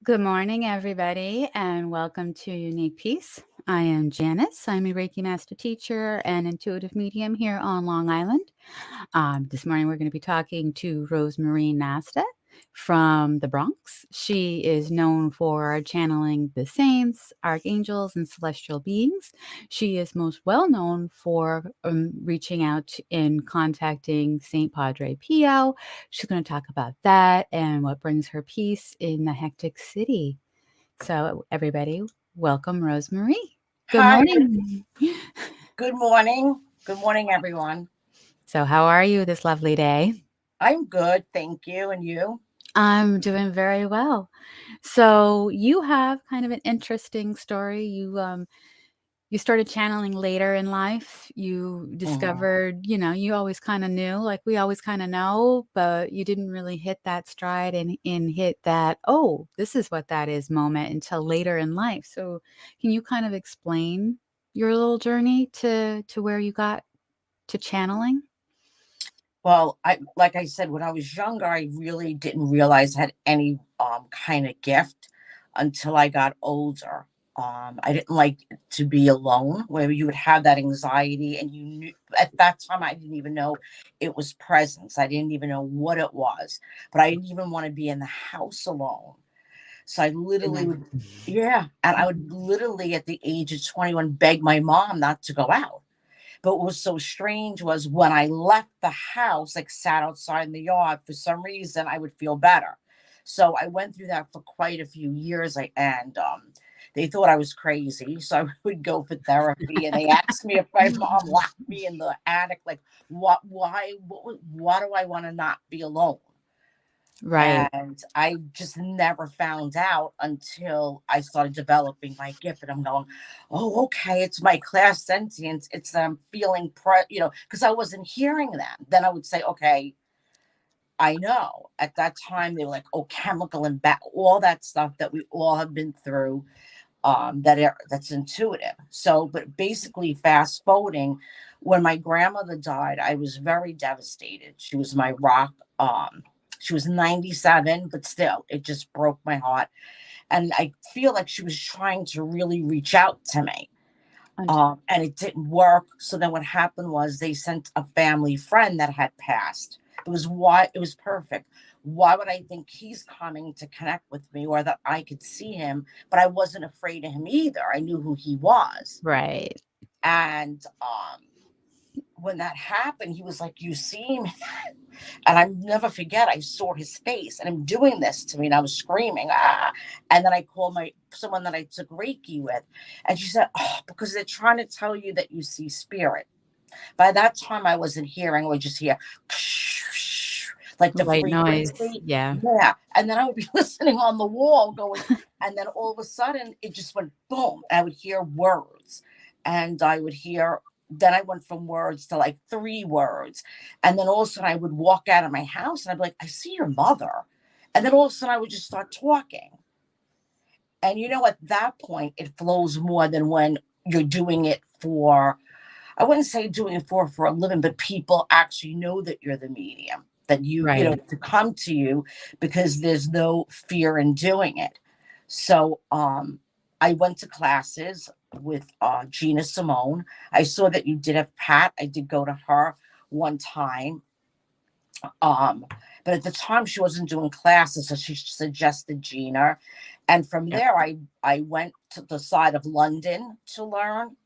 Good morning, everybody, and welcome to Unique Peace. I am Janice. I'm a Reiki Master Teacher and Intuitive Medium here on Long Island. This morning, we're going to be talking to Rosemarie Nasta from the Bronx. She is known for channeling the saints, archangels, and celestial beings. She is most well known for reaching out and contacting Saint Padre Pio. She's going to talk about that and what brings her peace in the hectic city. So, everybody, welcome, Rosemarie. Good Hi, morning. good morning. Good morning, everyone. So, how are you this lovely day? I'm good, thank you. And you? I'm doing very well. So, you have kind of an interesting story. You started channeling later in life. You Mhm. discovered, you always kind of knew, like we always kind of know, but you didn't really hit that stride and hit that, oh, this is what that is moment until later in life. So, can you kind of explain your little journey to where you got to channeling? Well, like I said, when I was younger, I really didn't realize I had any kind of gift until I got older. I didn't like to be alone, where you would have that anxiety, and you knew at that time I didn't even know it was presence. I didn't even know what it was, but I didn't even want to be in the house alone. So I literally would, yeah. And I would literally at the age of 21 beg my mom not to go out. But what was so strange was when I left the house, like sat outside in the yard, for some reason I would feel better. So I went through that for quite a few years. And they thought I was crazy. So I would go for therapy, and they asked me if my mom locked me in the attic, like, why do I want to not be alone? Right. And I just never found out until I started developing my gift. And I'm going, oh, okay, it's my class sentience. It's that I'm feeling, because I wasn't hearing that. Then I would say, okay, I know. At that time, they were like, oh, chemical and all that stuff that we all have been through. That's intuitive. So, but basically, fast forwarding, when my grandmother died, I was very devastated. She was my rock. She was 97, but still, it just broke my heart. And I feel like she was trying to really reach out to me. Und- And it didn't work. So then what happened was they sent a family friend that had passed. It was perfect. Why would I think he's coming to connect with me, or that I could see him? But I wasn't afraid of him either. I knew who he was. Right. And when that happened, he was like, "You see me?" And I never forget, I saw his face and him doing this to me, and I was screaming, ah. And then I called someone that I took Reiki with, and she said, oh, because they're trying to tell you that you see spirit. By that time, I wasn't hearing, I would just hear like the White noise. frequency. Yeah. Yeah. And then I would be listening on the wall going, and then all of a sudden it just went boom. And I would hear words, and I would hear, then I went from words to like 3 words. And then all of a sudden I would walk out of my house and I'd be like, I see your mother. And then all of a sudden I would just start talking. And at that point, it flows more than when you're doing it for, I wouldn't say doing it for a living, but people actually know that you're the medium, that Right. to come to you, because there's no fear in doing it. So I went to classes with Gina Simone. I saw that you did have Pat. I did go to her one time. Um, but at the time she wasn't doing classes, so she suggested Gina. And from Yep. there I went to the side of London to learn.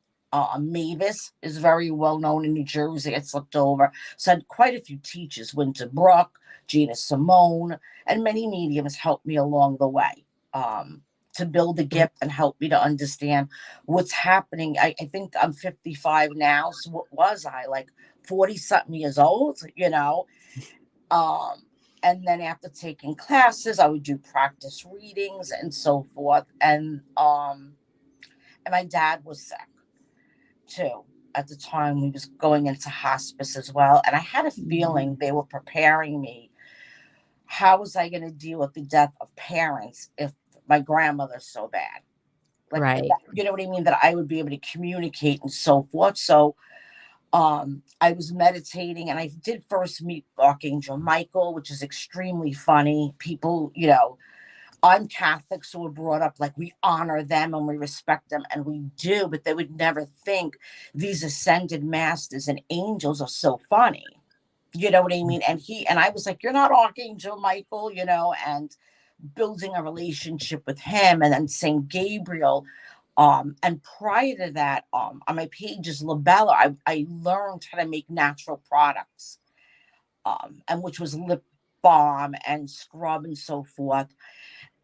Mavis is very well known in New Jersey. It's looked over. So I had quite a few teachers, Winter Brook, Gina Simone, and many mediums helped me along the way. To build the gift and help me to understand what's happening. I think I'm 55 now. So what was I, like 40 something years old, um, and then after taking classes, I would do practice readings and so forth. And my dad was sick too. At the time, he was going into hospice as well. And I had a Mhm. feeling they were preparing me. How was I going to deal with the death of parents if my grandmother's so bad? Like, Right. you know what I mean? That I would be able to communicate and so forth. So I was meditating, and I did first meet Archangel Michael, which is extremely funny. People, I'm Catholic, so we're brought up like we honor them and we respect them, and we do, but they would never think these ascended masters and angels are so funny. You know what I mean? And I was like, you're not Archangel Michael, and building a relationship with him, and then Saint Gabriel. And prior to that, on my page is Labella. I learned how to make natural products, and which was lip balm and scrub and so forth.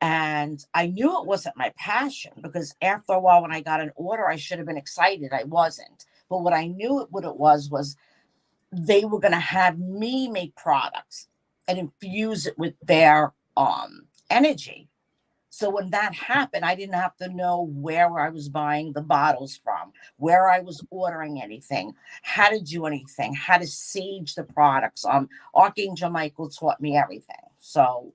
And I knew it wasn't my passion, because after a while, when I got an order, I should have been excited. I wasn't. But what I knew what it was they were going to have me make products and infuse it with their energy. So when that happened, I didn't have to know where I was buying the bottles from, where I was ordering anything, how to do anything, how to sage the products. Archangel Michael taught me everything. So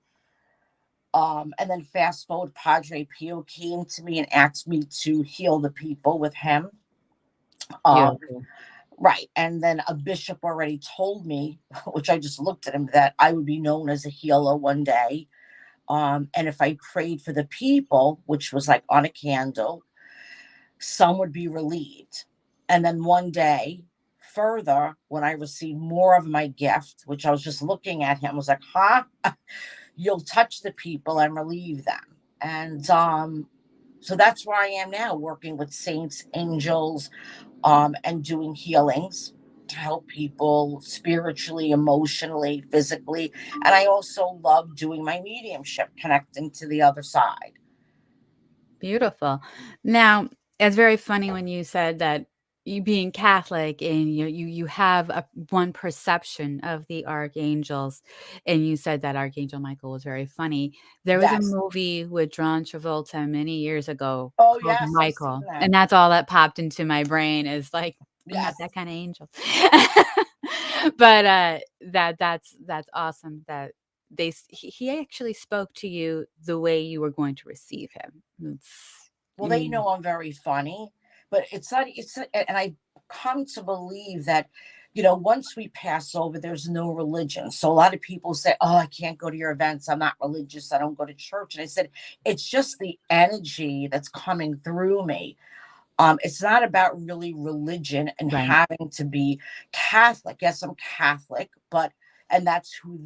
and then fast forward, Padre Pio came to me and asked me to heal the people with him. Um, Beautiful. right. And then a bishop already told me, which I just looked at him, that I would be known as a healer one day. And if I prayed for the people, which was like on a candle, some would be relieved. And then one day, further, when I received more of my gift, which I was just looking at him, was like, huh? You'll touch the people and relieve them. And so that's where I am now, working with saints, angels, and doing healings to help people spiritually, emotionally, physically. And I also love doing my mediumship, connecting to the other side. Beautiful. Now, it's very funny when you said that you being Catholic and you have one perception of the archangels, and you said that Archangel Michael was very funny. There was a Yes. movie with John Travolta many years ago Oh, called yes, I've seen Michael, that. and that's all that popped into my brain is like, I'm not Yes. that kind of angel. But that's awesome that he actually spoke to you the way you were going to receive him. It's Well, they mm, know I'm very funny, but it's not, and I come to believe that, once we pass over, there's no religion. So a lot of people say, oh, I can't go to your events. I'm not religious. I don't go to church. And I said, it's just the energy that's coming through me. It's not about really religion and right. having to be Catholic. Yes, I'm Catholic, but and that's who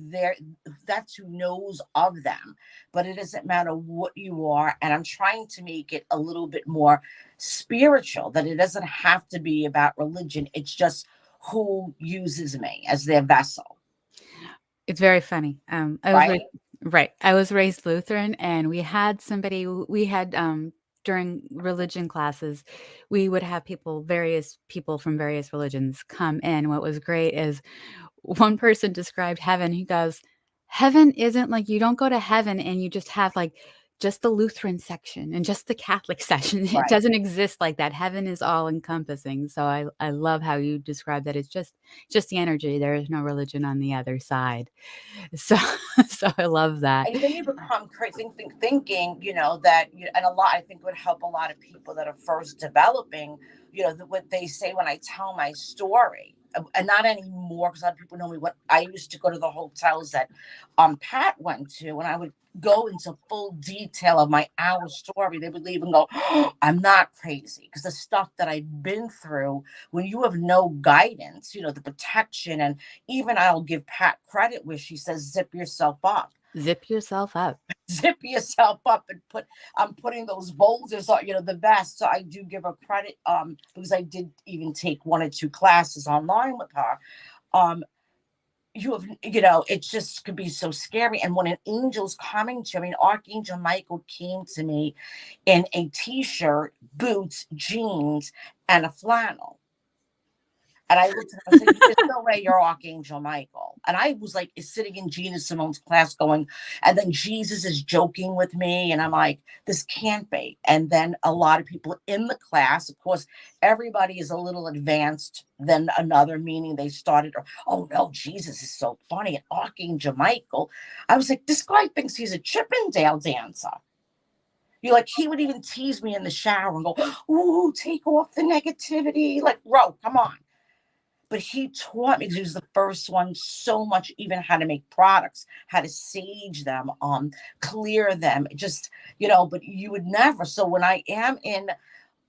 knows of them. But it doesn't matter what you are. And I'm trying to make it a little bit more spiritual, that it doesn't have to be about religion. It's just who uses me as their vessel. It's very funny. I was Right? raised right. I was raised Lutheran, and we had, during religion classes, we would have various people from various religions come in. What was great is one person described heaven. He goes, "Heaven isn't like you don't go to heaven and you just have like just the Lutheran section and just the Catholic section. It Right. doesn't exist like that. Heaven is all encompassing." So I love how you describe that. It's just the energy. There is no religion on the other side. So so I love that. And then you become crazy thinking, that and a lot, I think would help a lot of people that are first developing, what they say when I tell my story. And not anymore, because a lot of people know me. What I used to go to the hotels that Pat went to, and I would go into full detail of my hour story. They would leave and go, oh, I'm not crazy, because the stuff that I've been through, when you have no guidance, the protection. And even I'll give Pat credit where she says, zip yourself up. Zip yourself up. Zip yourself up and I'm putting those boulders on, the best. So I do give her credit, because I did even take one or two classes online with her. Um, you have, it just could be so scary. And when an angel's coming to me, Archangel Michael came to me in a t-shirt, boots, jeans, and a flannel. And I looked at him and said, there's no way you're Archangel Michael. And I was like sitting in Gina Simone's class going, and then Jesus is joking with me. And I'm like, this can't be. And then a lot of people in the class, of course, everybody is a little advanced than another, meaning they started, oh no, Jesus is so funny. And Archangel Michael. I was like, this guy thinks he's a Chippendale dancer. You're like, he would even tease me in the shower and go, ooh, take off the negativity. Like, bro, come on. but he taught me, because he was the first one, so much, even how to make products, how to sage them, clear them, just, but you would never. So when I am in,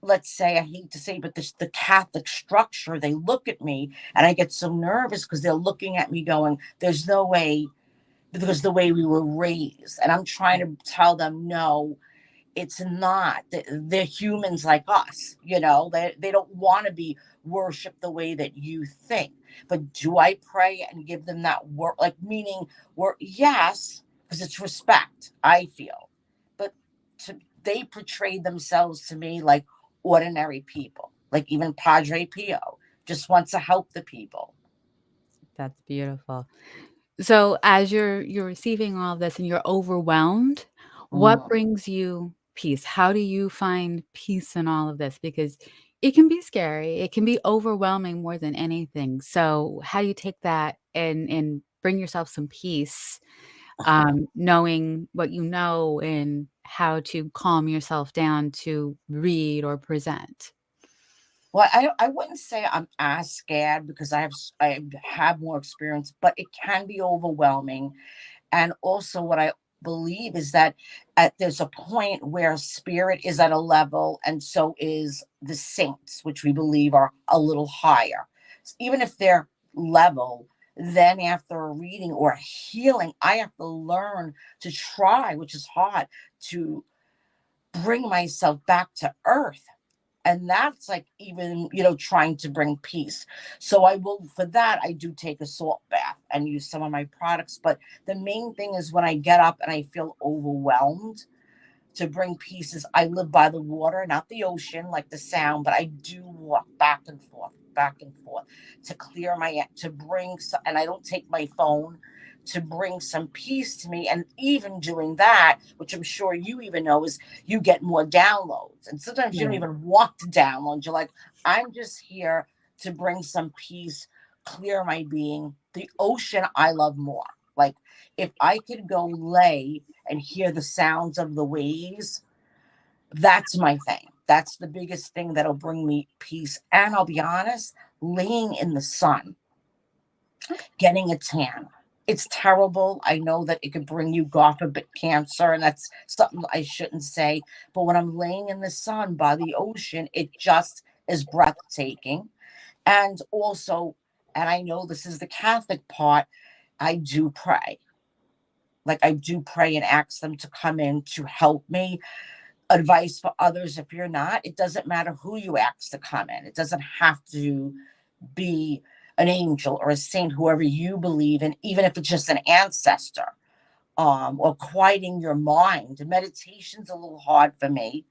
let's say, I hate to say, but the Catholic structure, they look at me and I get so nervous because they're looking at me going, there's no way, because the way we were raised. And I'm trying to tell them, no, it's not. They're humans like us, they don't want to be worshiped the way that you think. But do I pray and give them that work, like, meaning work? Yes, because it's respect, I feel. But they portray themselves to me like ordinary people, like even Padre Pio just wants to help the people. That's beautiful. So as you're receiving all of this and you're overwhelmed, what Mm. brings you peace? How do you find peace in all of this? Because it can be scary. It can be overwhelming more than anything. So how do you take that and bring yourself some peace, knowing what you know and how to calm yourself down to read or present? Well, I wouldn't say I'm as scared, because I have more experience, but it can be overwhelming. And also, what I believe is that there's a point where spirit is at a level, and so is the saints, which we believe are a little higher. Even if they're level, then after a reading or a healing, I have to learn to try, which is hard, to bring myself back to earth. And that's like, even, trying to bring peace. So I will, for that, I do take a salt bath and use some of my products. But the main thing is, when I get up and I feel overwhelmed, to bring pieces. I live by the water, not the ocean, like the sound, but I do walk back and forth to clear to bring, and I don't take my phone, to bring some peace to me. And even doing that, which I'm sure you even know, is you get more downloads. And sometimes you don't Right. even want to download. You're like, I'm just here to bring some peace, clear my being. The ocean, I love more. Like, if I could go lay and hear the sounds of the waves, that's my thing. That's the biggest thing that'll bring me peace. And I'll be honest, laying in the sun, getting a tan. It's terrible. I know that it could bring you, God forbid, cancer, and that's something I shouldn't say. But when I'm laying in the sun by the ocean, it just is breathtaking. And also, and I know this is the Catholic part, I do pray. Like, I do pray and ask them to come in to help me. Advice for others: if you're not, it doesn't matter who you ask to come in. It doesn't have to be an angel or a saint, whoever you believe in, even if it's just an ancestor, or quieting your mind. Meditation's a little hard for me,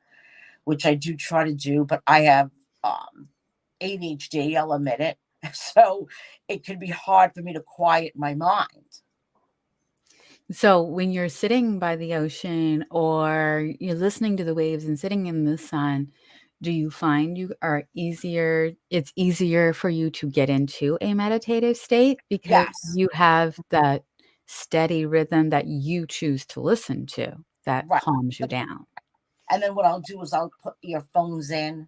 which I do try to do, but I have ADHD, I'll admit it. So it could be hard for me to quiet my mind. So when you're sitting by the ocean or you're listening to the waves and sitting in the sun, do you find it's easier for you to get into a meditative state because Yes, you have that steady rhythm that you choose to listen to that right. calms you down? And then what I'll do is I'll put earphones in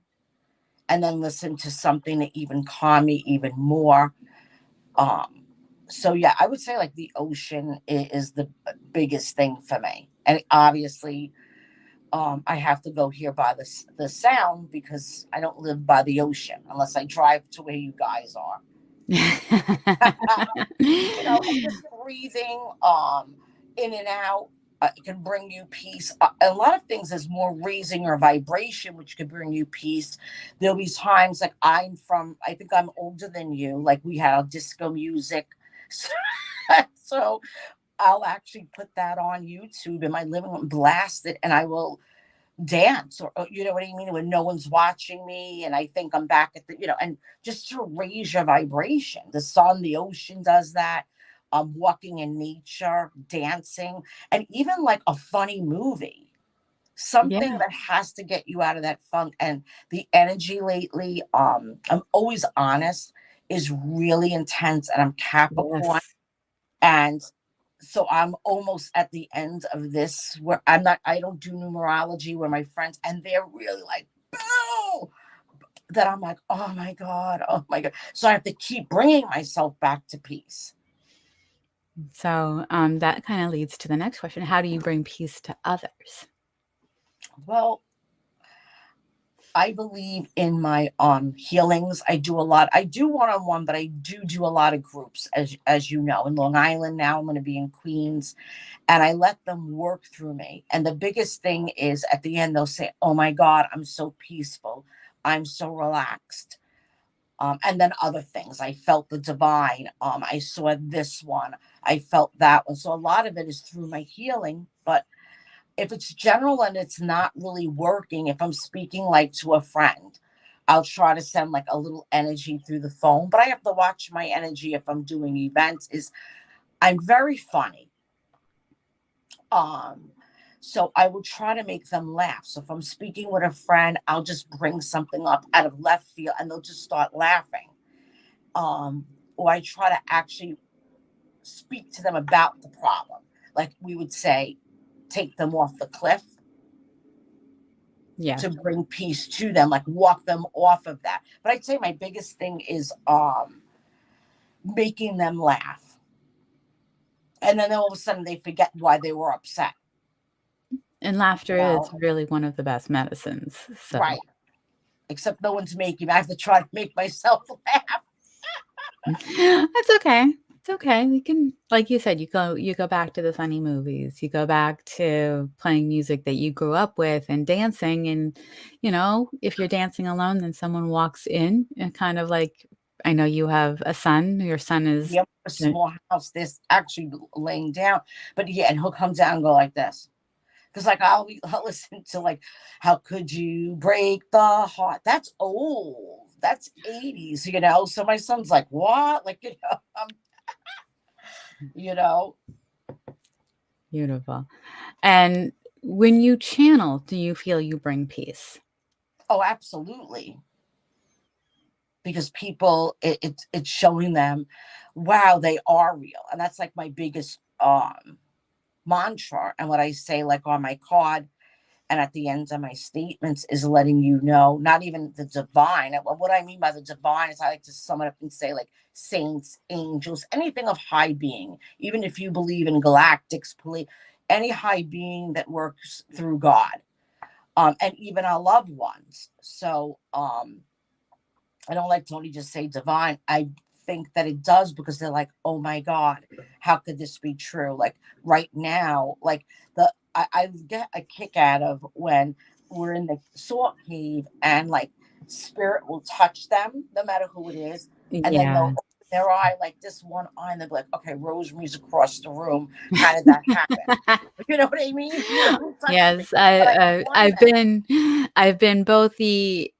and then listen to something to even calm me even more. Um, so yeah, I would say like the ocean is the biggest thing for me, and obviously, I have to go here by the sound, because I don't live by the ocean unless I drive to where you guys are. And just breathing in and out, it can bring you peace. A lot of things is more raising your vibration, which could bring you peace. There'll be times, like, I think I'm older than you, like we had our disco music. So I'll actually put that on YouTube in my living room, blast it, and I will dance, or you know what I mean, when no one's watching me, and I think I'm back at and just to raise your vibration. The sun, the ocean does that. Walking in nature, dancing, and even like a funny movie, something Yeah, that has to get you out of that funk. And the energy lately, I'm always honest, is really intense, and I'm Capricorn. yes. And so I'm almost at the end of this, where I don't do numerology, where my friends, and they're really like, boo, that I'm like, oh my God. So I have to keep bringing myself back to peace. So that kind of leads to the next question. How do you bring peace to others? Well, I believe in my healings. I do a lot. I do one-on-one, but I do a lot of groups, as you know, in Long Island. Now I'm going to be in Queens, and I let them work through me. And the biggest thing is at the end they'll say, "Oh my God, I'm so peaceful. I'm so relaxed." And then other things. I felt the divine. I saw this one. I felt that one. So a lot of it is through my healing, but if it's general and it's not really working, if I'm speaking like to a friend, I'll try to send like a little energy through the phone. But I have to watch my energy if I'm doing events. Is I'm very funny. Um, so I will try to make them laugh. So if I'm speaking with a friend, I'll just bring something up out of left field and they'll just start laughing. Or I try to actually speak to them about the problem. Like we would say, take them off the cliff. Yeah. To bring peace to them, like walk them off of that. But I'd say my biggest thing is making them laugh. And then all of a sudden they forget why they were upset. And laughter You is know? really one of the best medicines. So Right. Except no one's making me. I have to try to make myself laugh. that's okay. It's okay. We can, like you said, you go back to the funny movies. You go back to playing music that you grew up with and dancing. And, if you're dancing alone, then someone walks in and kind of like, I know you have a son. Your son is We have a small house. This actually laying down. But yeah, and he'll come down and go like this. Because like I'll listen to like, how could you break the heart? That's old. That's 80s, So my son's like, what? Like, you know. beautiful. And when you channel, do you feel you bring peace? Oh, absolutely. Because people, it's showing them, wow, they are real. And that's like my biggest mantra. And what I say like on my card and at the end of my statements is letting you know, not even the divine. What I mean by the divine is I like to sum it up and say like saints, angels, anything of high being, even if you believe in galactics, any high being that works through God, and even our loved ones. So I don't like to only just say divine. I think that it does because they're like, oh my God, how could this be true? Like right now, like I get a kick out of when we're in the salt cave and like spirit will touch them, no matter who it is, and then they'll Yeah. open their eye like this one eye, and they'll be like, okay, Rosemarie's across the room. How did that happen? You know what I mean? Touch me, Yes, but I don't want I've that. been both the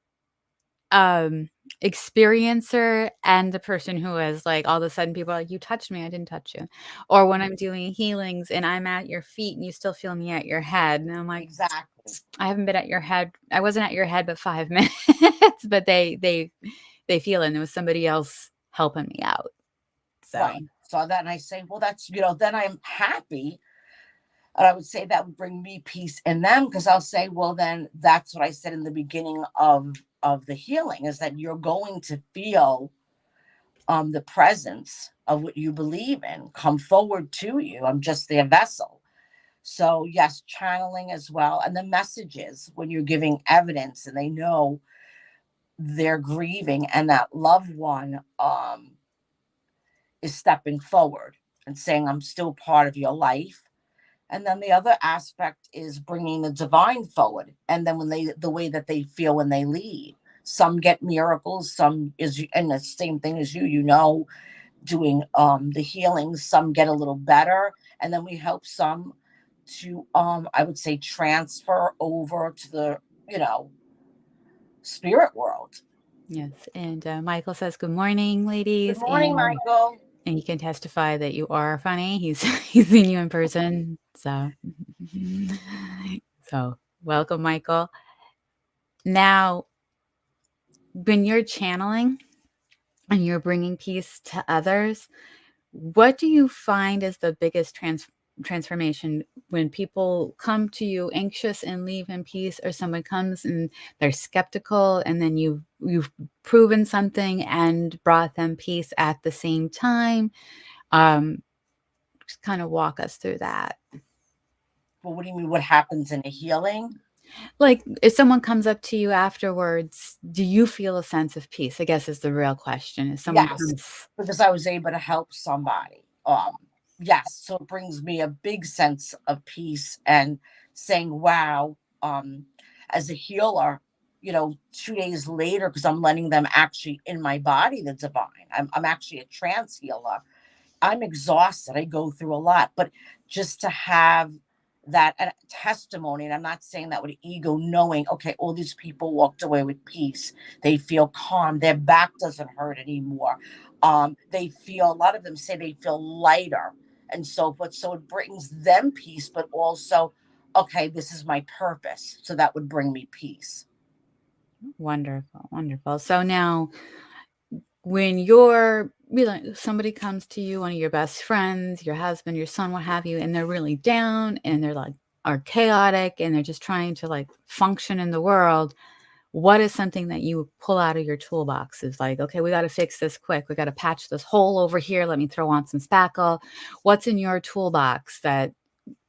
um experiencer and the person who is like all of a sudden people are like, you touched me, I didn't touch you. Or when I'm doing healings and I'm at your feet and you still feel me at your head. And I'm like, Exactly. I haven't been at your head. I wasn't at your head but 5 minutes. But they feel it and it was somebody else helping me out. So Right. So then I say, well, that's, then I'm happy. And I would say that would bring me peace in them because I'll say, well, then that's what I said in the beginning of the healing is that you're going to feel the presence of what you believe in come forward to you. I'm just their vessel. So yes, channeling as well. And the messages when you're giving evidence and they know they're grieving and that loved one is stepping forward and saying, I'm still part of your life. And then the other aspect is bringing the divine forward. And then the way that they feel when they leave, some get miracles, some is, and the same thing as doing the healing, some get a little better. And then we help some to, I would say, transfer over to the, spirit world. yes. And Michael says, good morning, Good ladies. morning, Michael. And he can testify that you are funny. He's seen you in person. So welcome, Michael. Now, when you're channeling and you're bringing peace to others, what do you find is the biggest transformation, when people come to you anxious and leave in peace, or someone comes and they're skeptical, and then you've proven something and brought them peace at the same time. Just kind of walk us through that. Well, what do you mean? What happens in a healing? Like, if someone comes up to you afterwards, do you feel a sense of peace? I guess is the real question. Is someone Yes, comes, because I was able to help somebody. Yes, so it brings me a big sense of peace and saying, wow, as a healer, 2 days later, because I'm letting them actually in my body, the divine. I'm actually a trance healer. I'm exhausted. I go through a lot, but just to have that testimony, and I'm not saying that with ego, knowing, okay, all these people walked away with peace. They feel calm. Their back doesn't hurt anymore. They feel, a lot of them say they feel lighter and so forth. So it brings them peace, but also, okay, this is my purpose. So that would bring me peace. wonderful, wonderful. So now, when you're really, somebody comes to you, one of your best friends, your husband, your son, what have you, and they're really down and they're like, are chaotic, and they're just trying to like function in the world, what is something that you pull out of your toolbox? Is like, okay, we got to fix this quick. We got to patch this hole over here. Let me throw on some spackle. What's in your toolbox that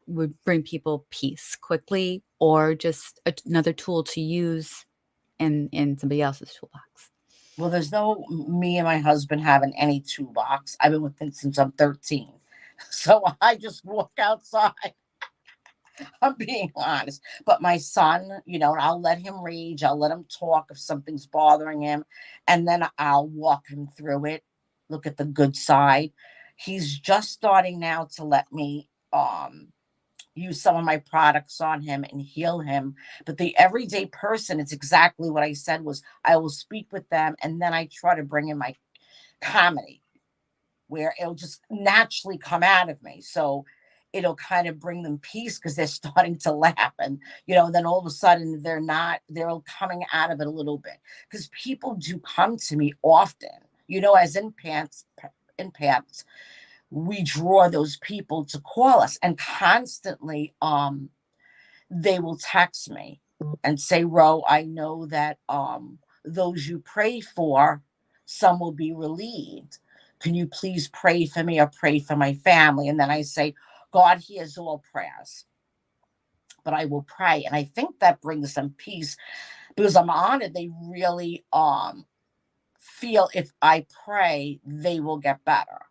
would bring people peace quickly, or just another tool to use in somebody else's toolbox? Well, there's no me and my husband having any toolbox. I've been with him since I'm 13. So I just walk outside. I'm being honest. But my son, I'll let him rage. I'll let him talk if something's bothering him. And then I'll walk him through it, look at the good side. He's just starting now to let me use some of my products on him and heal him. But the everyday person, it's exactly what I said, was I will speak with them, and then I try to bring in my comedy where it'll just naturally come out of me. So it'll kind of bring them peace because they're starting to laugh. And, then all of a sudden they're coming out of it a little bit. Because people do come to me often, as in pants, we draw those people to call us, and constantly they will text me and say, Ro, I know that those you pray for, some will be relieved. Can you please pray for me or pray for my family? And then I say, God hears all prayers, but I will pray. And I think that brings them peace because I'm honored. They really feel if I pray, they will get better.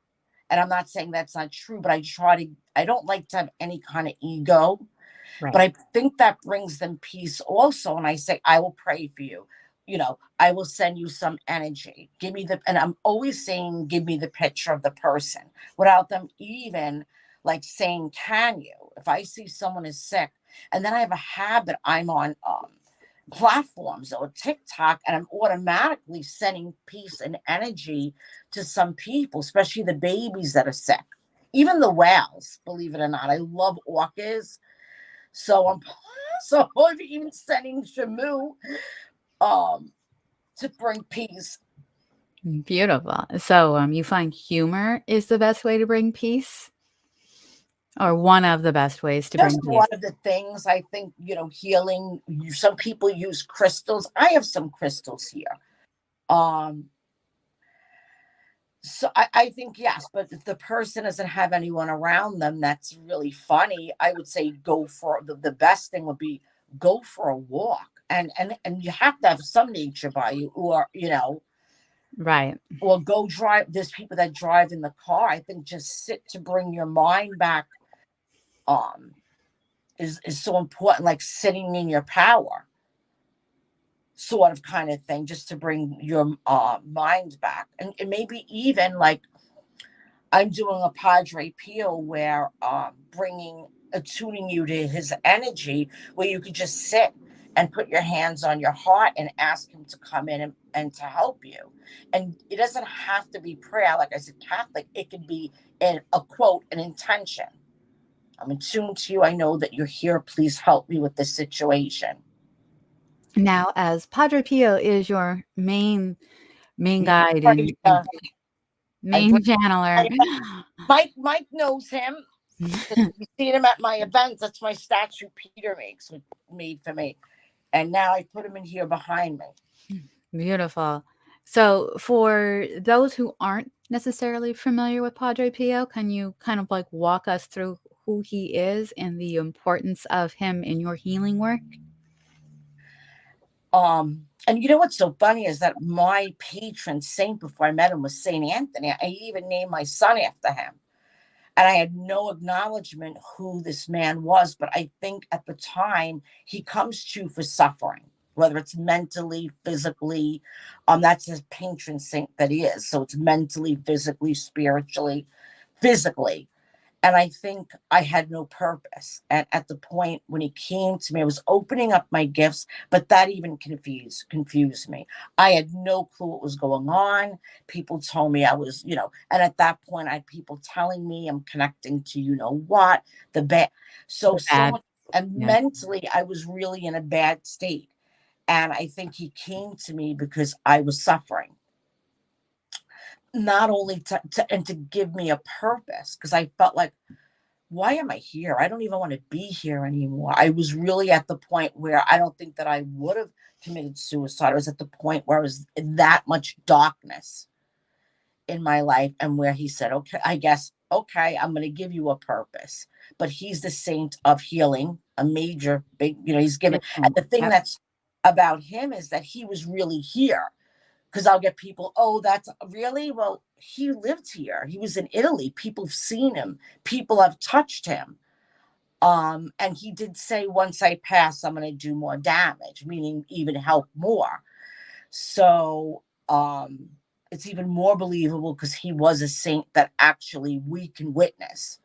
And I'm not saying that's not true, but I don't like to have any kind of ego. But Right. I think that brings them peace also. And I say, I will pray for you. I will send you some energy. And I'm always saying, give me the picture of the person without them even like saying, can you? If I see someone is sick, and then I have a habit, I'm on platforms or TikTok, and I'm automatically sending peace and energy to some people, especially the babies that are sick. Even the whales, believe it or not. I love orcas. So I'm even sending Shamu to bring peace. Beautiful. So, you find humor is the best way to bring peace, or one of the best ways to bring Just peace? one of the things I think, healing. Some people use crystals. I have some crystals here. Um, so I think yes, but if the person doesn't have anyone around them that's really funny, I would say go for the best thing would be go for a walk. And you have to have some nature by you, or Right. or go drive. There's people that drive in the car. I think just sit to bring your mind back um is so important, like sitting in your power sort of kind of thing, just to bring your mind back. And maybe even like I'm doing a Padre Pio where bringing attuning you to his energy, where you could just sit and put your hands on your heart and ask him to come in and to help you. And it doesn't have to be prayer. Like I said, Catholic, it could be a quote, an intention. I'm attuned to you. I know that you're here. Please help me with this situation. Now, as Padre Pio is your main Yeah, guide right, and I bring main channeler, Mike knows him. Because if you see him at my events, that's my statue Peter made for me. And now I put him in here behind me. Beautiful. So, for those who aren't necessarily familiar with Padre Pio, can you kind of like walk us through who he is and the importance of him in your healing work? And you know what's so funny is that my patron saint before I met him was Saint Anthony. I even named my son after him. And I had no acknowledgement who this man was, but I think at the time he comes to for suffering, whether it's mentally, physically. That's his patron saint that he is. So it's mentally, physically, spiritually, physically. And I think I had no purpose. And at the point when he came to me, I was opening up my gifts, but that even confused me. I had no clue what was going on. People told me I was, and at that point I had people telling me I'm connecting to what, the bad. So The bad. and Yeah. mentally I was really in a bad state. And I think he came to me because I was suffering, not only to give me a purpose, because I felt like, why am I here? I don't even want to be here anymore. I was really at the point where I don't think that I would have committed suicide. I was at the point where I was in that much darkness in my life, and where he said, okay, I guess, okay, I'm going to give you a purpose. But he's the saint of healing, a major, big, he's given. And the thing Yep. that's about him is that he was really here. Because I'll get people, oh, that's really? Well, he lived here. He was in Italy. People have seen him. People have touched him. And he did say, once I pass, I'm going to do more damage, meaning even help more. So it's even more believable because he was a saint that actually we can witness.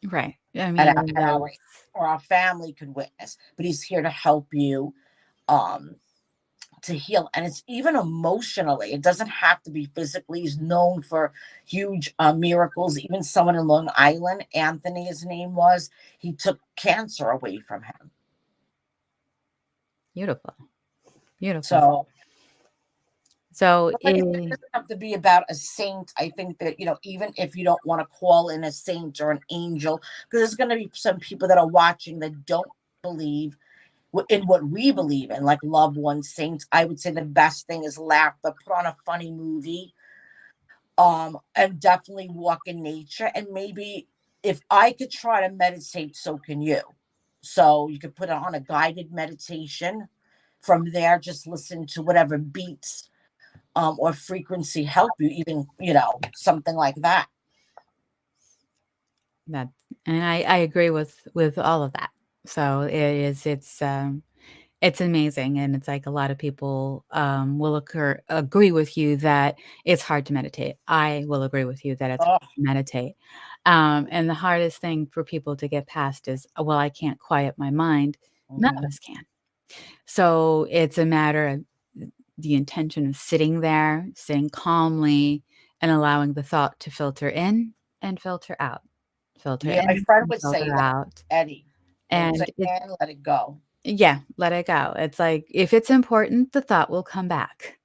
Right. I And, mean, and our family could witness. But he's here to help you. To heal, and it's even emotionally. It doesn't have to be physically. He's known for huge miracles. Even someone in Long Island, Anthony, his name was, he took cancer away from him. beautiful. Beautiful. So So, like I said, it doesn't have to be about a saint. I think that, even if you don't want to call in a saint or an angel, because there's going to be some people that are watching that don't believe in what we believe in, like loved ones, saints. I would say the best thing is laughter, put on a funny movie, and definitely walk in nature. And maybe if I could try to meditate, so can you. So you could put on a guided meditation. From there, just listen to whatever beats or frequency help you, even, something like that. that, and I agree with all of that. So it's amazing, and it's like a lot of people will agree with you that it's hard to meditate. I will agree with you that it's hard Oh, to meditate. And the hardest thing for people to get past is, well, I can't quiet my mind. None of mhm. us can. So it's a matter of the intention of sitting there, sitting calmly, and allowing the thought to filter in and filter out, filter Yeah, my in friend and would say filter that, out. Eddie. They would say, And it, and let it go. yeah, let it go. It's like, if it's important, the thought will come back.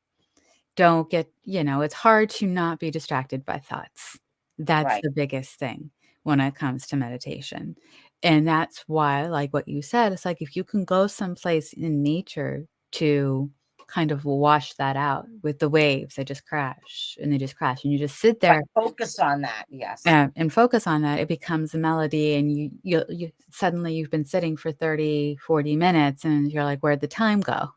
Don't get, it's hard to not be distracted by thoughts. That's Right. the biggest thing when it comes to meditation. And that's why, like what you said, it's like if you can go someplace in nature to kind of wash that out with the waves, they just crash and they just crash. And you just sit Right. there Focus on that. Yes. and focus on that. It becomes a melody. And you suddenly you've been sitting for 30, 40 minutes and you're like, where'd the time go?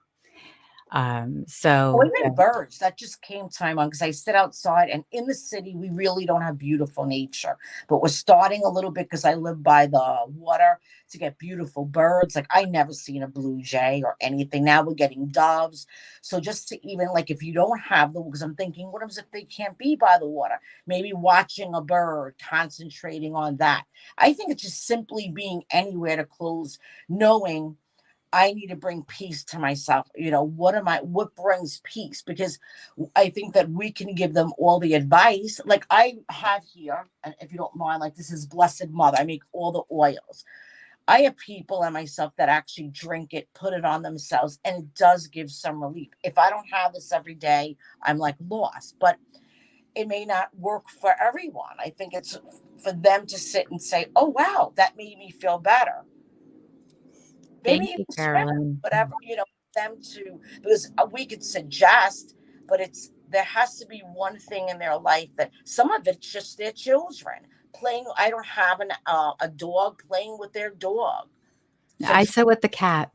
Or So even birds. That just came time on because I sit outside, and in the city, we really don't have beautiful nature. But we're starting a little bit because I live by the water to get beautiful birds. Like I never seen a blue jay or anything. Now we're getting doves. So just to even like if you don't have them, because I'm thinking, what if they can't be by the water? Maybe watching a bird, concentrating on that. I think it's just simply being anywhere to close, knowing I need to bring peace to myself. What brings peace? Because I think that we can give them all the advice. Like I have here, and if you don't mind, like this is Blessed Mother. I make all the oils. I have people and myself that actually drink it, put it on themselves, and it does give some relief. If I don't have this every day, I'm like lost. But it may not work for everyone. I think it's for them to sit and say, oh, wow, that made me feel better. Maybe Thank even you, swim, Carolyn. whatever, them to, because we could suggest, but there has to be one thing in their life that some of it's just their children playing. I don't have a dog, playing with their dog. So I sit with the cat.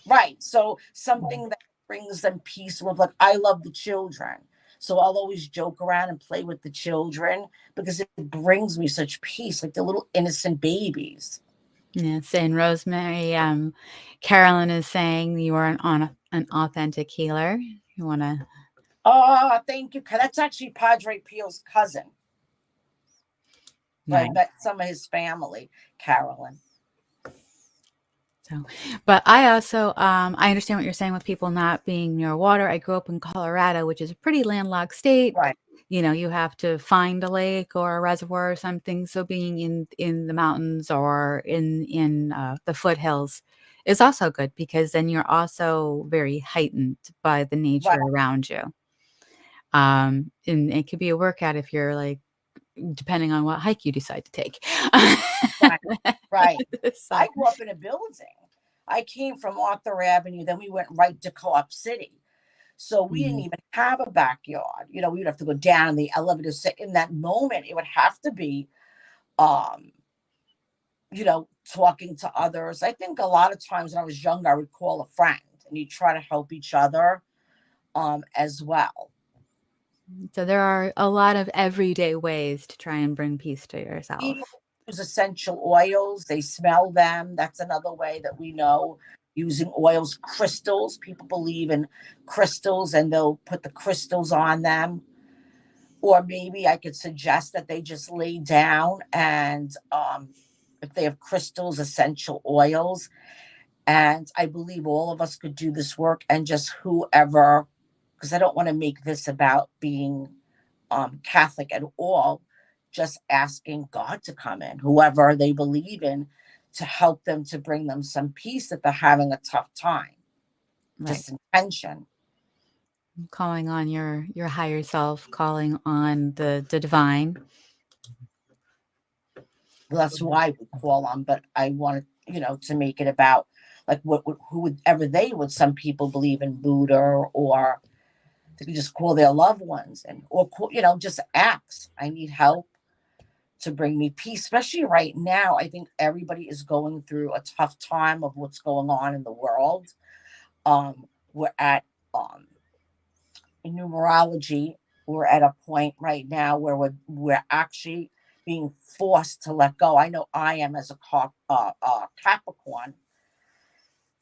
right. So something that brings them peace with, like, I love the children. So I'll always joke around and play with the children because it brings me such peace, like the little innocent babies. Yes, and Rosemary, Carolyn is saying you are an authentic healer. You want to? Oh, thank you. That's actually Padre Pio's cousin. So I Nice. met some of his family, Carolyn. So, but I also, I understand what you're saying with people not being near water. I grew up in Colorado, which is a pretty landlocked state. Right. You have to find a lake or a reservoir or something. So being in the mountains or in the foothills is also good because then you're also very heightened by the nature Right. around you. And it could be a workout if you're like, depending on what hike you decide to take. Right. Right. So, I grew up in a building. I came from Arthur Avenue, then we went right to Co-op City. So we didn't mm, even have a backyard. We would have to go down in the elevator. In that moment, it would have to be, um, talking to others. I think a lot of times when I was younger, I would call a friend and you try to help each other, as well. so there are a lot of everyday ways to try and bring peace to People yourself. use essential oils, they smell them. That's another way that we know, using oils. Crystals, people believe in crystals and they'll put the crystals on them. Or maybe I could suggest that they just lay down and, if they have crystals, essential oils. And I believe all of us could do this work, and just whoever, because I don't want to make this about being, Catholic at all, just asking God to come in, whoever they believe in, to help them, to bring them some peace if they're having a tough time. Right. Just intention. Calling on your higher self, calling on the divine. That's who I would call on, but I wanted, to make it about, like, who would ever they would. Some people believe in Buddha, or they could just call their loved ones, and or just ask, I need help to bring me peace, especially right now. I think everybody is going through a tough time of what's going on in the world. We're at, in numerology, we're at a point right now where we're actually being forced to let go. I know I am, as a Capricorn,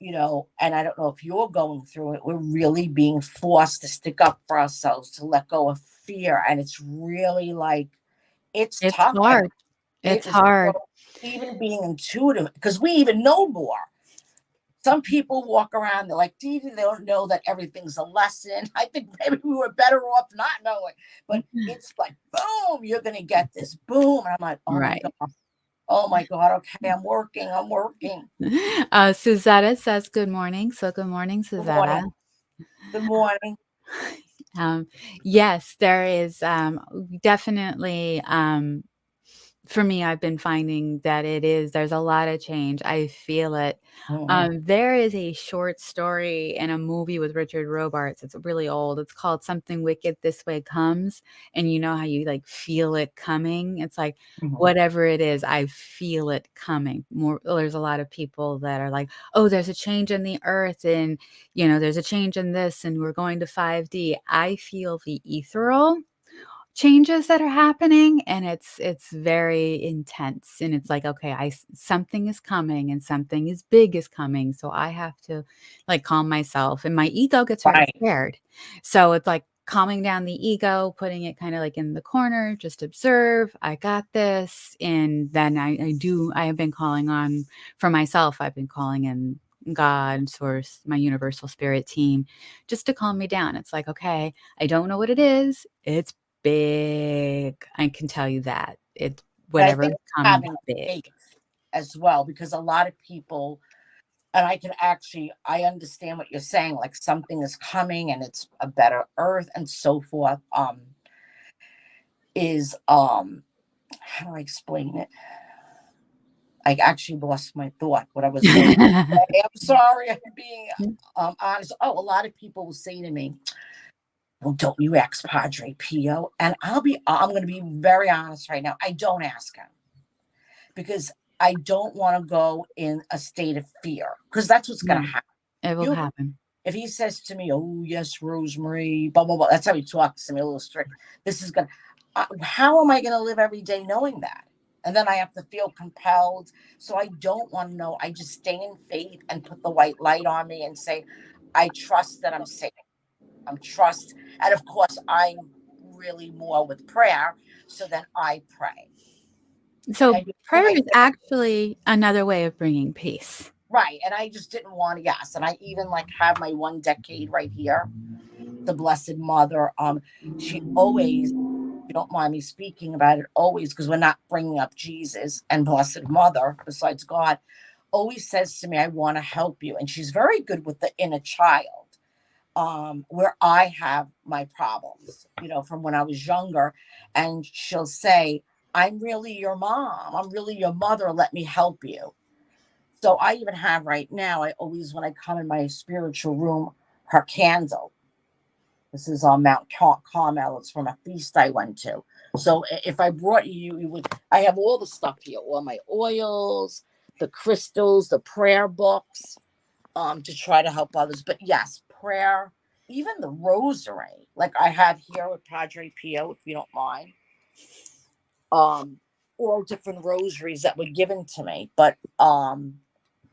and I don't know if you're going through it. We're really being forced to stick up for ourselves, to let go of fear. And it's really like, it's It's tough. And hard. it It's is so, hard. even being intuitive, because we even know more. Some people walk around, they're like, Dee Dee, they don't know that everything's a lesson. I think maybe we were better off not knowing. But it's like, boom, you're going to get this. Boom. And I'm like, oh my Right. God. Oh my God. Okay, I'm working. I'm working. Suzetta says good morning. So good morning, Good Suzetta. morning. Good morning. Um, yes, there is definitely for me, I've been finding that there's a lot of change. I feel it. Mhm. There is a short story in a movie with Richard Robarts. It's really old. It's called Something Wicked This Way Comes. And you know how you like feel it coming? It's like Mhm. whatever it is, I feel it coming. There's a lot of people that are like, oh, there's a change in the earth, and there's a change in this, and we're going to 5D. I feel the ethereal changes that are happening, and it's very intense, and it's like, okay, something is coming and something is big is coming, so I have to like calm myself, and my ego gets very Right. scared. So it's like calming down the ego, putting it kind of like in the corner, just observe, I got this. And then I have been calling on, for myself, I've been calling in God, source, my universal spirit team, just to calm me down. It's like, okay, I don't know what it is. It's big. I can tell you that. It's And I whatever think is coming having big. faith as well, because a lot of people, and I understand what you're saying, like something is coming and it's a better earth and so forth. is how do I explain it? I actually lost my thought, what I was going to say. I'm sorry, I'm being honest. Oh, a lot of people will say to me, well, don't you ask Padre Pio? And I'm going to be very honest right now. I don't ask him because I don't want to go in a state of fear, because that's what's going to happen. It will happen. If he says to me, oh, yes, Rosemarie, blah, blah, blah, that's how he talks to me, a little strict. This is going to, how am I going to live every day knowing that? And then I have to feel compelled. So I don't want to know. I just stay in faith and put the white light on me and say, I trust that I'm safe. I'm trust. And of course, I'm really more with prayer. So then I pray. So prayer is actually another way of bringing peace. Right. And I just didn't want to, yes. And I even like have my 1 decade right here. The Blessed Mother. She always, you don't mind me speaking about it, always, because we're not bringing up Jesus and Blessed Mother besides God, always says to me, I want to help you. And she's very good with the inner child, where I have my problems, from when I was younger. And she'll say, I'm really your mom. I'm really your mother. Let me help you. So I even have right now, I always, when I come in my spiritual room, her candle. This is on Mount Carmel. It's from a feast I went to. So if I brought you would. I have all the stuff here, all my oils, the crystals, the prayer books, to try to help others. But yes, prayer, even the rosary, like I have here with Padre Pio, if you don't mind. All different rosaries that were given to me, but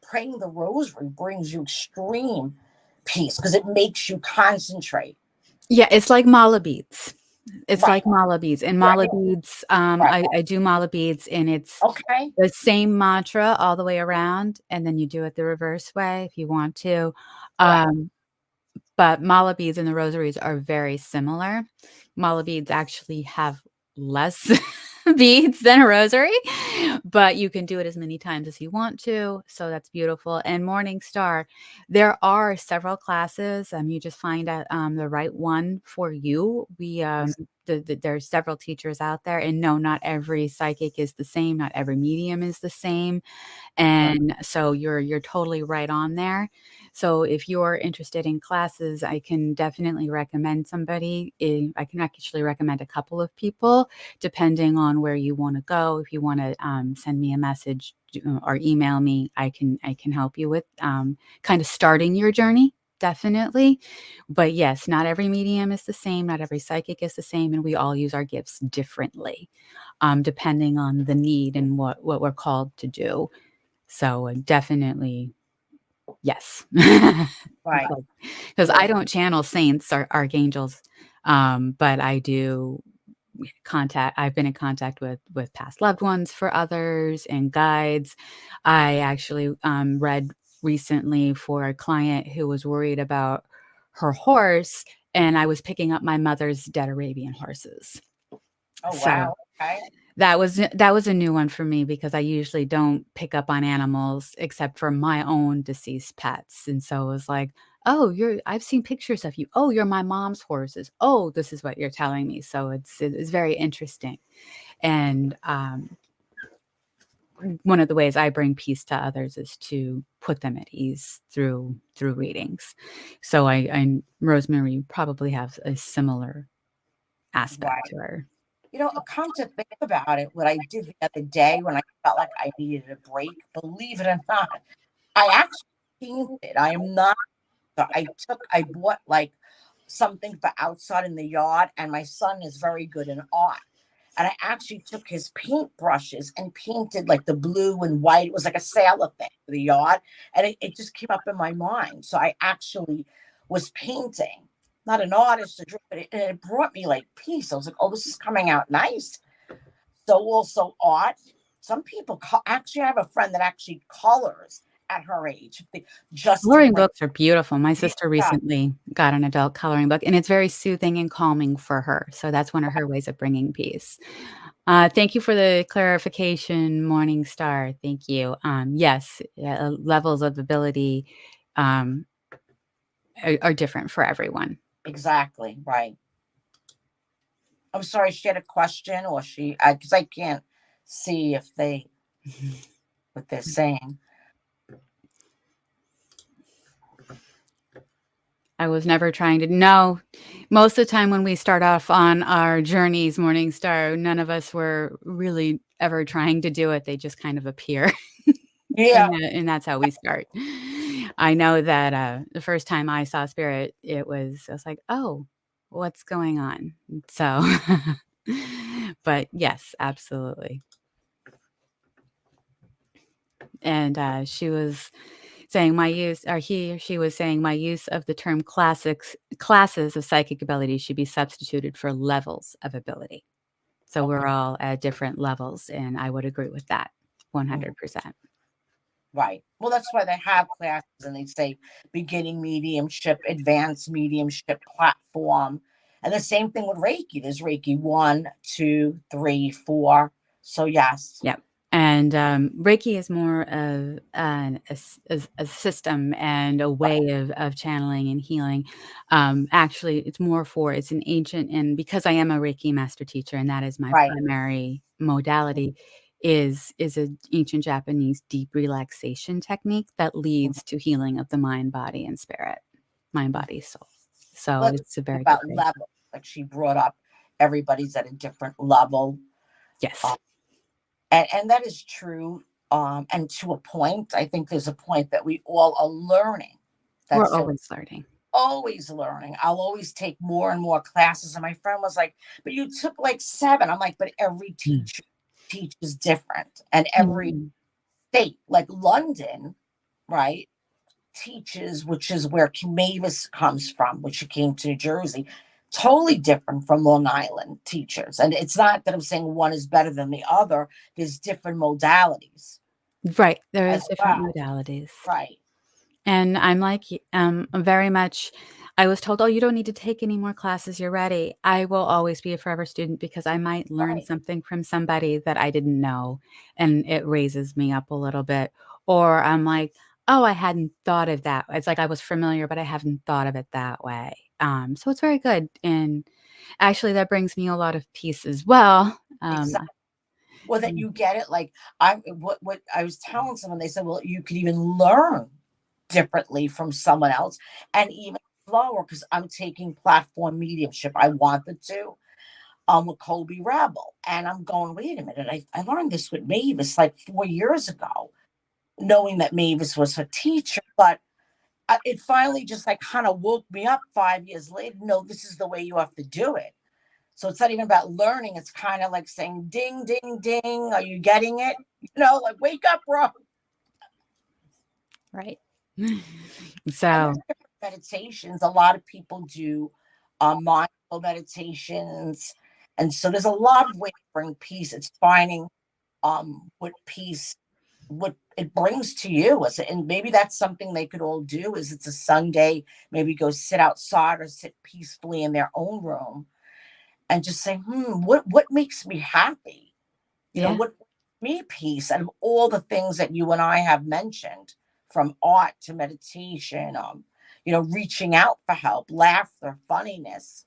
praying the rosary brings you extreme peace because it makes you concentrate. Yeah, it's like mala beads. It's Right. like mala beads. And mala beads, I do mala beads, and it's Okay. the same mantra all the way around, and then you do it the reverse way if you want to. But mala beads and the rosaries are very similar. Mala beads actually have less beads than a rosary, but you can do it as many times as you want to. So that's beautiful. And Morning Star, there are several classes. You just find out the right one for you. There's several teachers out there, and no, not every psychic is the same. Not every medium is the same. And so you're totally right on there. So if you're interested in classes, I can definitely recommend somebody. I can actually recommend a couple of people, depending on where you want to go. If you want to send me a message or email me, I can help you with kind of starting your journey. Definitely. But yes, not every medium is the same. Not every psychic is the same. And we all use our gifts differently, depending on the need and what we're called to do. So definitely, yes. Right. Because I don't channel saints or archangels, but I do I've been in contact with past loved ones for others and guides. I actually read recently for a client who was worried about her horse, and I was picking up my mother's dead Arabian horses. Oh, So wow. Okay. that was a new one for me, because I usually don't pick up on animals except for my own deceased pets. And so it was like, "Oh, I've seen pictures of you. Oh, you're my mom's horses. Oh, this is what you're telling me." So it's very interesting. And one of the ways I bring peace to others is to put them at ease through readings. So I Rosemarie probably has a similar aspect to her. Come to think about it, what I did the other day when I felt like I needed a break, believe it or not, I actually painted. I am not, I bought like something for outside in the yard, and my son is very good in art. And I actually took his paint brushes and painted like the blue and white. It was like a sailor thing for the yard. And it just came up in my mind. So I actually was painting, not an artist, but it brought me like peace. I was like, oh, this is coming out nice. So also art. Some people actually, I have a friend that actually colors at her age, just to Coloring bring. books are beautiful. My sister Yeah, recently got an adult coloring book, and it's very soothing and calming for her. So that's one of her ways of bringing peace. Thank you for the clarification, Morning Star. Thank you. Yes, levels of ability um, are different for everyone. exactly. Right. I'm sorry, she had a question, or because I can't see if what they're saying. I was never trying to. No, most of the time when we start off on our journeys, Morningstar, none of us were really ever trying to do it. They just kind of appear. Yeah. And that's how we start. I know that the first time I saw spirit, I was like, oh, what's going on? So, but yes, absolutely. And she was saying my use, or he or she was saying my use of the term classes of psychic ability should be substituted for levels of ability. So Okay. we're all at different levels, and I would agree with that 100%. Right. Well, that's why they have classes, and they say beginning mediumship, advanced mediumship, platform. And the same thing with Reiki. There's Reiki 1, 2, 3, 4. So yes. Yep. And Reiki is more of a system and a Right. way of channeling and healing. Actually, it's an ancient, and because I am a Reiki master teacher, and that is my Right. primary modality, is an ancient Japanese deep relaxation technique that leads to healing of the mind, body, and spirit, mind, body, soul. So Let's it's a talk very good about way. level. Like she brought up, everybody's at a different level. Yes, Um, and that is true. And to a point, I think there's a point that we all are learning. we're That's it. always learning. Always learning. I'll always take more and more classes. And my friend was like, but you took like 7. I'm like, but every Mm. teacher teaches different. And every Mhm. state, like London, right, teaches, which is where Mavis comes from, which she came to New Jersey, totally different from Long Island teachers. And it's not that I'm saying one is better than the other. There's different modalities Right, there is as different well. modalities. Right. And I'm like, very much I was told, "Oh, you don't need to take any more classes, you're ready." I will always be a forever student because I might learn Right. something from somebody that I didn't know, and it raises me up a little bit. Or I'm like, "Oh, I hadn't thought of that." It's like I was familiar, but I haven't thought of it that way. So it's very good, and actually that brings me a lot of peace as well. Exactly. Well, that Mm. you get it. Like I what I was telling someone, they said, well, you could even learn differently from someone else, and even slower, because I'm taking platform mediumship. I wanted to with Colby Rebel. And I'm going, wait a minute, I learned this with Mavis like 4 years ago, knowing that Mavis was her teacher, but it finally just like kind of woke me up 5 years later. No, this is the way you have to do it. So it's not even about learning. It's kind of like saying, ding, ding, ding. Are you getting it? Like, wake up, bro. Right. And So there's different meditations. A lot of people do mindful meditations. And so there's a lot of ways to bring peace. It's finding what peace, what it brings to you. And maybe that's something they could all do is it's a Sunday, maybe go sit outside or sit peacefully in their own room and just say, what makes me happy? yeah. What me peace, and all the things that you and I have mentioned, from art to meditation, reaching out for help, laughter, funniness.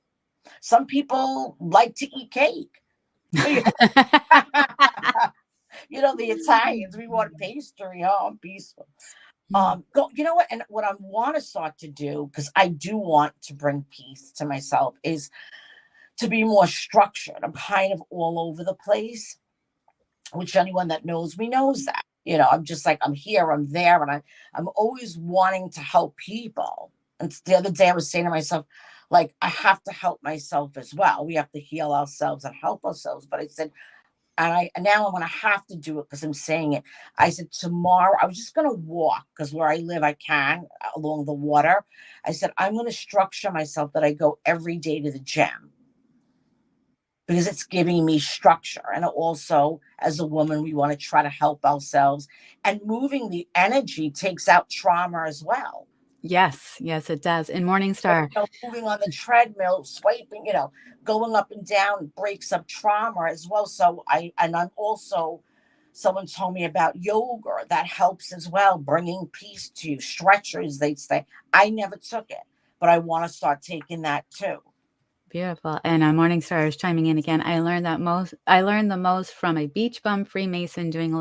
Some people like to eat cake. The Italians, we want pastry, I'm peaceful. Go, you know what? And what I want to start to do, because I do want to bring peace to myself, is to be more structured. I'm kind of all over the place, which anyone that knows me knows that. I'm just like, I'm here, I'm there, and I'm always wanting to help people. And the other day I was saying to myself, like, I have to help myself as well. We have to heal ourselves and help ourselves. But I said, and now I'm going to have to do it because I'm saying it. I said, tomorrow, I was just going to walk because where I live, I can along the water. I said, I'm going to structure myself that I go every day to the gym because it's giving me structure. And also, as a woman, we want to try to help ourselves. And moving the energy takes out trauma as well. Yes, yes, it does. In Morningstar, Moving on the treadmill, swiping, going up and down breaks up trauma as well. So I'm also, someone told me about yoga that helps as well, bringing peace to you. Stretchers, they say. I never took it, but I want to start taking that too. Beautiful. And Morningstar is chiming in again. I learned the most from a beach bum Freemason doing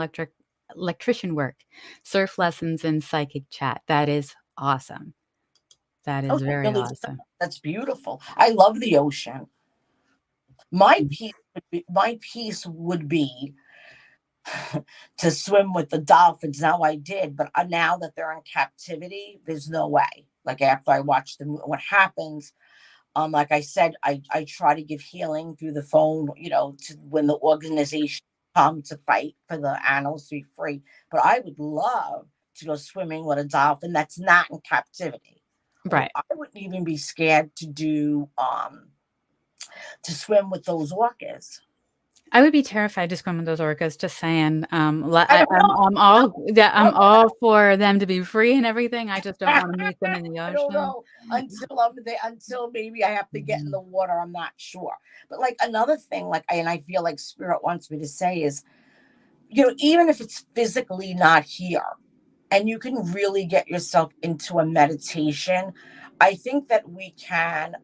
electrician work, surf lessons, and psychic chat. That is awesome. That Oh, is that very really is. awesome. That's beautiful. I love the ocean. My Mhm. piece would be to swim with the dolphins. Now I did, but now that they're in captivity, there's no way. Like after I watch them, what happens? Like I said, I try to give healing through the phone. To when the organization come to fight for the animals to be free. But I would love to go swimming with a dolphin that's not in captivity. Or Right. I wouldn't even be scared to swim with those orcas. I would be terrified to swim with those orcas. Just saying. I don't know. I'm all for them to be free and everything. I just don't want to meet them in the I don't ocean. know until maybe I have to get in Mhm. the water. I'm not sure. But like another thing, and I feel like spirit wants me to say is, even if it's physically not here, and you can really get yourself into a meditation, I think that we can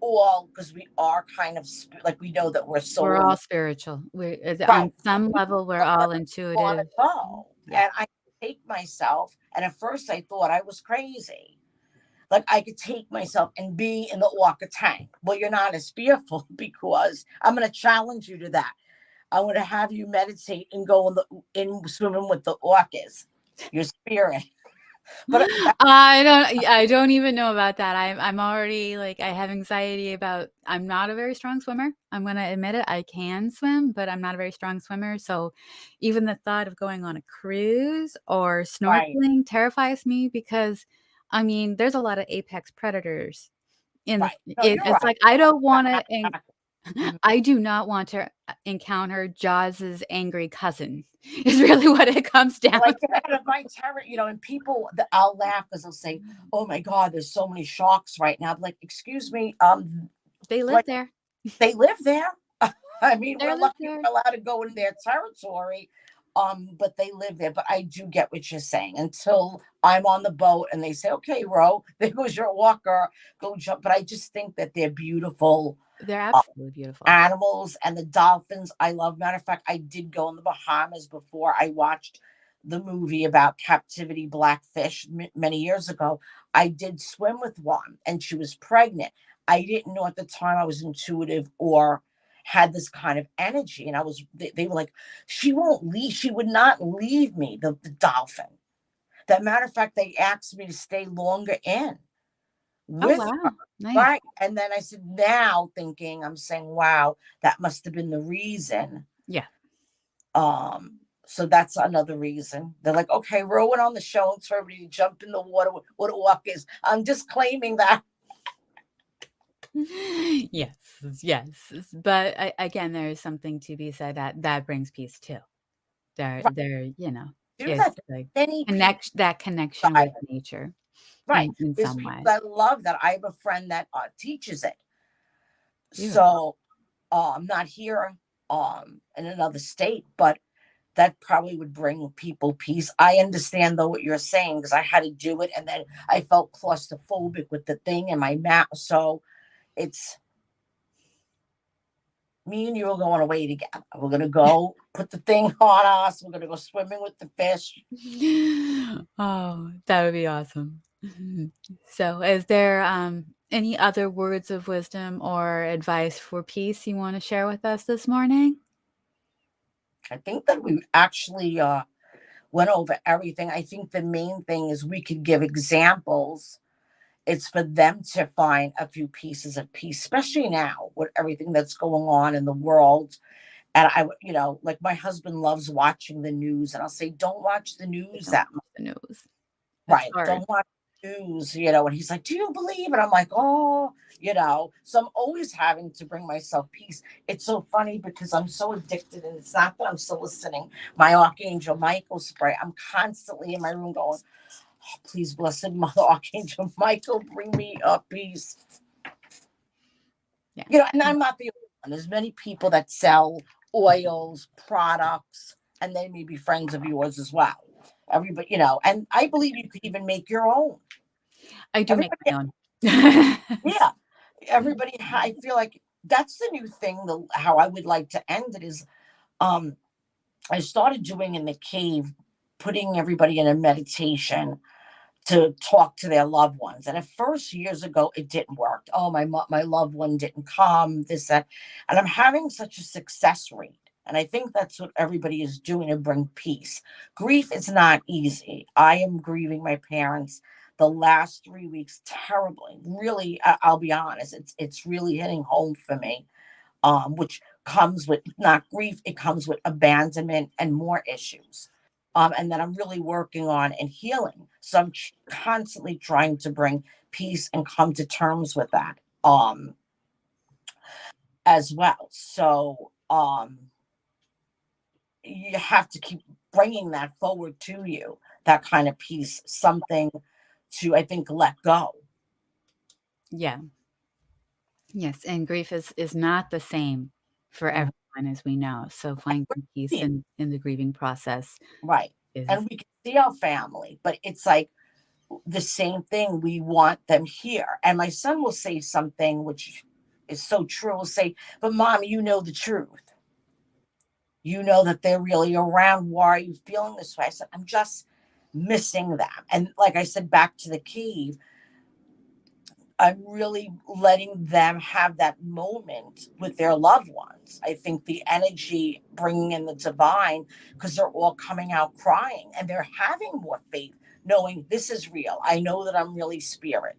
all, because we are kind of like we know that we're We're soul. all spiritual. Right. On some level, we're all Want to intuitive. go. Yeah. And I take myself, and at first I thought I was crazy. Like I could take myself and be in the orca tank. Well, you're not as fearful because I'm going to challenge you to that. I'm going to have you meditate and go in swimming with the orcas, your spirit. But I don't even know about that. I'm already like I have anxiety about I'm not a very strong swimmer. I'm gonna admit it. I can swim, but I'm not a very strong swimmer. So even the thought of going on a cruise or right, snorkeling terrifies me because I mean there's a lot of apex predators in the right. No, you're it's right. like I don't want to Mhm. I do not want to encounter Jaws's angry cousin. Is really what it comes down Like get to. out of my terror, and people, I'll laugh because they'll say, "Oh my God, there's so many sharks right now." I'm like, excuse me, They live like there. they live there. I mean, They we're live lucky there. we're allowed to go in their territory. But they live there. But I do get what you're saying. Until I'm on the boat and they say, "Okay, Ro, there goes your walker, go jump." But I just think that they're beautiful They're uh, absolutely beautiful. animals, and the dolphins. I love. Matter of fact, I did go in the Bahamas before I watched the movie about captivity blackfish many years ago. I did swim with one, and she was pregnant. I didn't know at the time I was intuitive or had this kind of energy, and they were like, she won't leave, she would not leave me, the dolphin. That matter of fact, they asked me to stay longer in Oh, with her. wow. Nice. Right. And then I said, now thinking, I'm saying, wow, that must have been the reason. Yeah. So that's another reason. They're like, okay, Rowan on the show, and for everybody to jump in the water, what a walk is. I'm just claiming that. Yes, yes. But again, there is something to be said that brings peace too. Right. You know, Do it's that. like Many people that connection with dive. nature Right. in There's some people way. that love that. I have a friend that teaches it. Beautiful. So I'm not here in another state, but that probably would bring people peace. I understand though what you're saying because I had to do it, and then I felt claustrophobic with the thing in my mouth. So it's me and you are going away together. We're gonna go put the thing on us. We're gonna go swimming with the fish. Oh, that would be awesome. So, is there any other words of wisdom or advice for peace you want to share with us this morning? I think that we actually went over everything. I think the main thing is we could give examples. It's for them to find a few pieces of peace, especially now with everything that's going on in the world. And like my husband loves watching the news, and I'll say, don't watch the I news don't that much. watch the news. It's Right. hard. Don't watch the news, and he's like, do you believe? And I'm like, oh, so I'm always having to bring myself peace. It's so funny because I'm so addicted, and it's not that I'm soliciting my Archangel Michael spray. I'm constantly in my room going, oh, please, blessed Mother Archangel Michael, bring me up peace. Yeah. And I'm not the only one. There's many people that sell oils, products, and they may be friends of yours as well. Everybody, and I believe you could even make your own. I do make Everybody, my own. yeah. everybody, I feel like that's the new thing. How I would like to end it is, um, I started doing in the cave, putting everybody in a meditation to talk to their loved ones. And at first, years ago, it didn't work. Oh, my loved one didn't come. This that, and I'm having such a success rate. And I think that's what everybody is doing to bring peace. Grief is not easy. I am grieving my parents the last 3 weeks terribly. Really, I'll be honest. It's really hitting home for me. Which comes with not grief, it comes with abandonment and more issues. And that I'm really working on and healing. So I'm constantly trying to bring peace and come to terms with that as well. So you have to keep bringing that forward to you, that kind of peace, something to, I think, let go. Yeah. Yes, and grief is not the same for Mhm. everyone, as we know. So finding peace in the grieving process Right. is And we can see our family, but it's like the same thing. We want them here. And my son will say something which is so true. Will say, "But mom, you know the truth. You know that they're really around. Why are you feeling this way?" I said, "I'm just missing them." And like I said, back to the cave, I'm really letting them have that moment with their loved ones. I think the energy bringing in the divine, because they're all coming out crying and they're having more faith, knowing this is real. I know that I'm really spirit.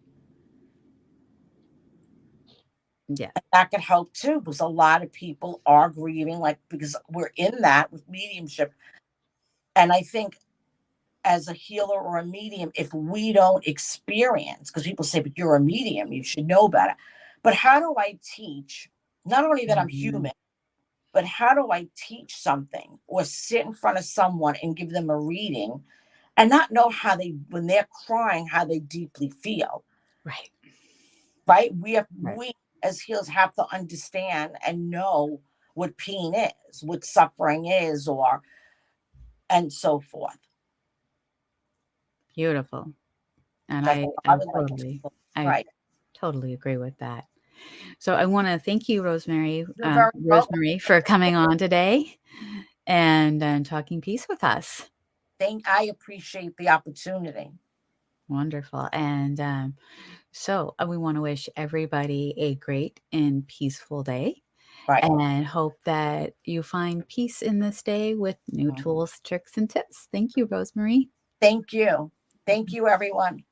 yeah. And that could help too, because a lot of people are grieving, like, because we're in that with mediumship. And I think as a healer or a medium, if we don't experience, because people say, "But you're a medium, you should know better." But how do I teach not only that I'm Mhm. human, but how do I teach something or sit in front of someone and give them a reading and not know how they, when they're crying, how they deeply feel? Right. Right? Right. We as healers have to understand and know what pain is, what suffering is, or and so forth. Beautiful. And That's what I would like to do. I Right. totally agree with that. So I want to thank you, You're very welcome. Rosemary, for coming on today and talking peace with us. I appreciate the opportunity. Wonderful. And so we want to wish everybody a great and peaceful day Right. and hope that you find peace in this day with new Mhm. tools, tricks, and tips. Thank you, Rosemary. Thank you. Thank you, everyone.